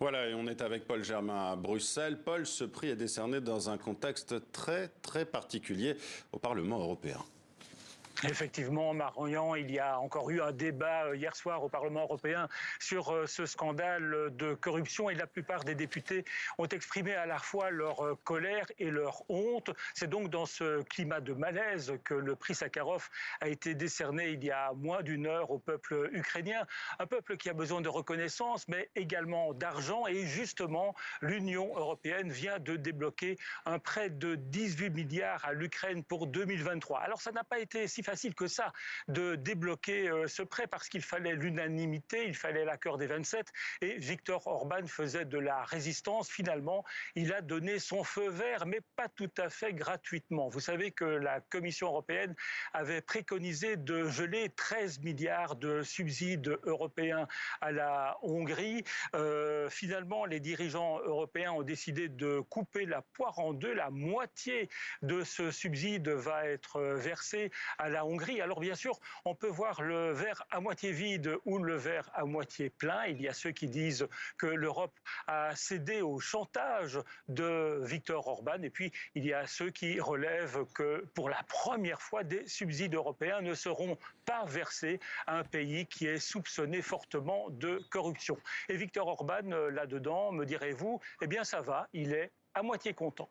Voilà, et on est avec Paul Germain à Bruxelles. Paul, ce prix est décerné dans un contexte très particulier au Parlement européen. Effectivement, Marion, il y a encore eu un débat hier soir au Parlement européen sur ce scandale de corruption et la plupart des députés ont exprimé à la fois leur colère et leur honte. C'est donc dans ce climat de malaise que le prix Sakharov a été décerné il y a moins d'une heure au peuple ukrainien, un peuple qui a besoin de reconnaissance mais également d'argent et justement l'Union européenne vient de débloquer un prêt de 18 milliards à l'Ukraine pour 2023. Alors ça n'a pas été si facile que ça de débloquer ce prêt parce qu'il fallait l'unanimité, il fallait l'accord des 27 et Viktor Orban faisait de la résistance. Finalement, il a donné son feu vert, mais pas tout à fait gratuitement. Vous savez que la Commission européenne avait préconisé de geler 13 milliards de subsides européens à la Hongrie. Finalement, les dirigeants européens ont décidé de couper la poire en deux. La moitié de ce subside va être versée à la Hongrie. Alors bien sûr, on peut voir le verre à moitié vide ou le verre à moitié plein. Il y a ceux qui disent que l'Europe a cédé au chantage de Viktor Orban et puis il y a ceux qui relèvent que pour la première fois, des subsides européens ne seront pas versés à un pays qui est soupçonné fortement de corruption. Et Viktor Orban, là-dedans, me direz-vous, eh bien ça va, il est à moitié content.